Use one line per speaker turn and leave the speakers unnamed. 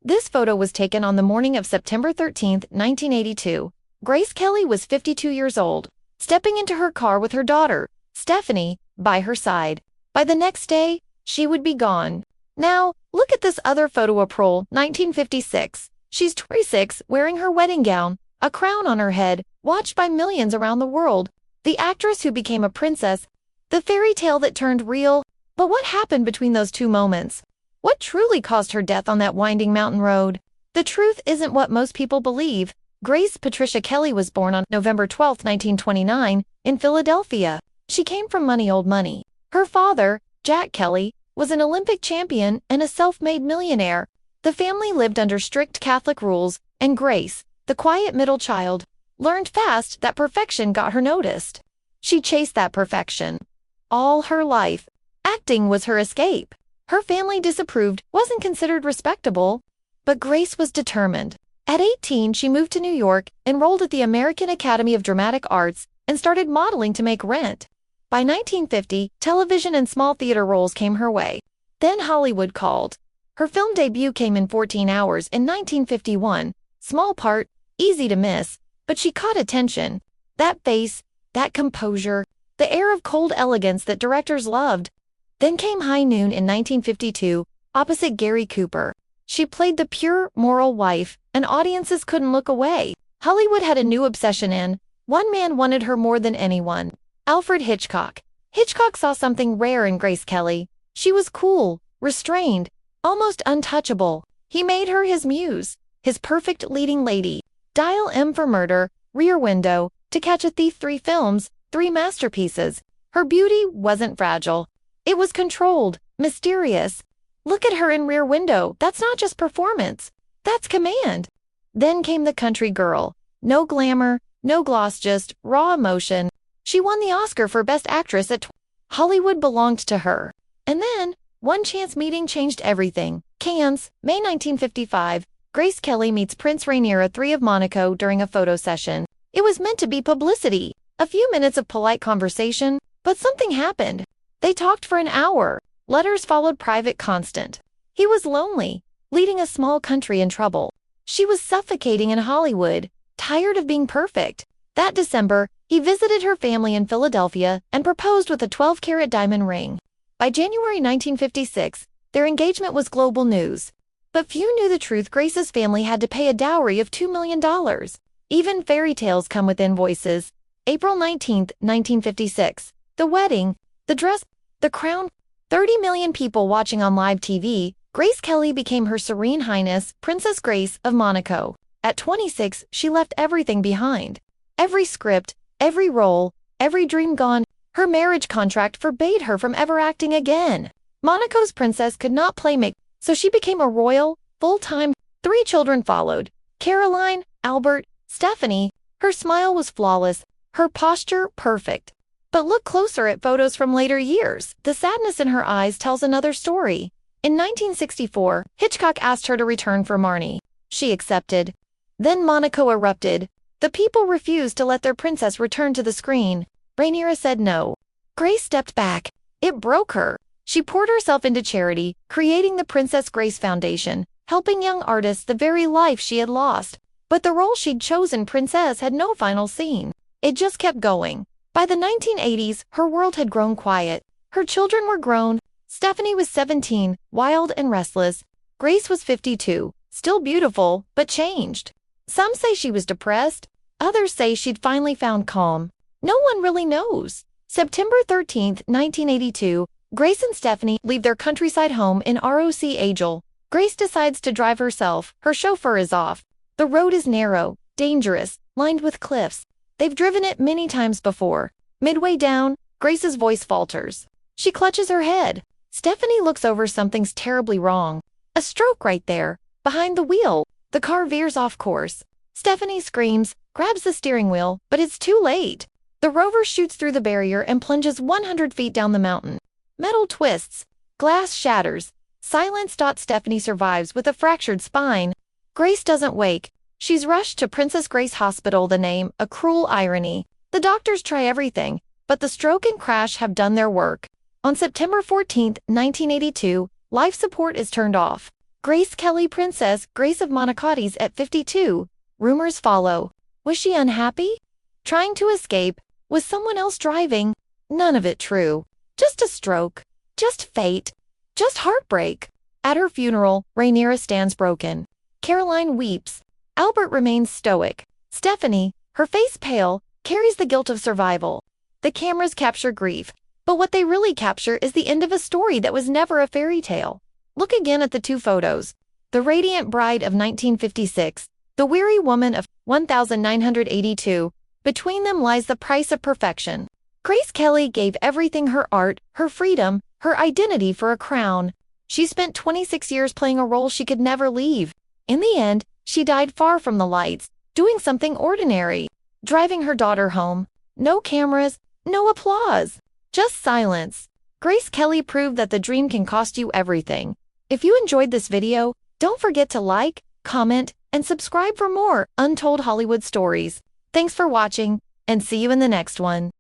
This photo was taken on the morning of September 13, 1982. Grace Kelly was 52 years old, stepping into her car with her daughter, Stephanie, by her side. By the next day, she would be gone. Now, look at this other photo. April 1956. She's 26, wearing her wedding gown, a crown on her head, watched by millions around the world. The actress who became a princess, the fairy tale that turned real. But what happened between those two moments? What truly caused her death on that winding mountain road? The truth isn't what most people believe. Grace Patricia Kelly was born on November 12, 1929, in Philadelphia. She came from old money. Her father, Jack Kelly, was an Olympic champion and a self-made millionaire. The family lived under strict Catholic rules, and Grace, the quiet middle child, learned fast that perfection got her noticed. She chased that perfection all her life. Acting was her escape. Her family disapproved, wasn't considered respectable. But Grace was determined. At 18, she moved to New York, enrolled at the American Academy of Dramatic Arts, and started modeling to make rent. By 1950, television and small theater roles came her way. Then Hollywood called. Her film debut came in 14 Hours in 1951. Small part, easy to miss, but she caught attention. That face, that composure, the air of cold elegance that directors loved. Then came High Noon in 1952, opposite Gary Cooper. She played the pure, moral wife, and audiences couldn't look away. Hollywood had a new obsession in. One man wanted her more than anyone. Alfred Hitchcock. Hitchcock saw something rare in Grace Kelly. She was cool, restrained, almost untouchable. He made her his muse, his perfect leading lady. Dial M for Murder, Rear Window, To Catch a Thief, 3 films, 3 masterpieces. Her beauty wasn't fragile. It was controlled, mysterious. Look at her in Rear Window. That's not just performance. That's command. Then came The Country Girl. No glamour, no gloss, just raw emotion. She won the Oscar for Best Actress at Hollywood belonged to her. And then, one chance meeting changed everything. Cannes, May 1955. Grace Kelly meets Prince Rainier III of Monaco during a photo session. It was meant to be publicity. A few minutes of polite conversation, but something happened. They talked for an hour. Letters followed, private, constant. He was lonely, leading a small country in trouble. She was suffocating in Hollywood, tired of being perfect. That December, he visited her family in Philadelphia and proposed with a 12-carat diamond ring. By January 1956, their engagement was global news. But few knew the truth. Grace's family had to pay a dowry of $2 million. Even fairy tales come with invoices. April 19, 1956. The wedding, the dress, the crown. 30 million people watching on live TV. Grace Kelly became Her Serene Highness, Princess Grace of Monaco. At 26, she left everything behind. Every script, every role, every dream gone. Her marriage contract forbade her from ever acting again. Monaco's princess could not play make, so she became a royal, full-time. 3 children followed. Caroline, Albert, Stephanie. Her smile was flawless, her posture perfect. But look closer at photos from later years. The sadness in her eyes tells another story. In 1964, Hitchcock asked her to return for Marnie. She accepted. Then Monaco erupted. The people refused to let their princess return to the screen. Rainier said no. Grace stepped back. It broke her. She poured herself into charity, creating the Princess Grace Foundation, helping young artists, the very life she had lost. But the role she'd chosen, princess, had no final scene. It just kept going. By the 1980s, her world had grown quiet. Her children were grown. Stephanie was 17, wild and restless. Grace was 52, still beautiful, but changed. Some say she was depressed. Others say she'd finally found calm. No one really knows. September 13, 1982, Grace and Stephanie leave their countryside home in ROC Angel. Grace decides to drive herself. Her chauffeur is off. The road is narrow, dangerous, lined with cliffs. They've driven it many times before. Midway down, Grace's voice falters. She clutches her head. Stephanie looks over. Something's terribly wrong. A stroke right there, behind the wheel. The car veers off course. Stephanie screams, grabs the steering wheel, but it's too late. The rover shoots through the barrier and plunges 100 feet down the mountain. Metal twists. Glass shatters. Silence. Stephanie survives with a fractured spine. Grace doesn't wake. She's rushed to Princess Grace Hospital. The name, a cruel irony. The doctors try everything, but the stroke and crash have done their work. On September 14, 1982, life support is turned off. Grace Kelly, Princess Grace of Monaco at 52. Rumors follow. Was she unhappy? Trying to escape? Was someone else driving? None of it true. Just a stroke. Just fate. Just heartbreak. At her funeral, Rhaenyra stands broken. Caroline weeps. Albert remains stoic. Stephanie, her face pale, carries the guilt of survival. The cameras capture grief, but what they really capture is the end of a story that was never a fairy tale. Look again at the two photos. The radiant bride of 1956, the weary woman of 1982. Between them lies the price of perfection. Grace Kelly gave everything: her art, her freedom, her identity for a crown. She spent 26 years playing a role she could never leave. In the end, she died far from the lights, doing something ordinary, driving her daughter home. No cameras, no applause, just silence. Grace Kelly proved that the dream can cost you everything. If you enjoyed this video, don't forget to like, comment, and subscribe for more untold Hollywood stories. Thanks for watching, and see you in the next one.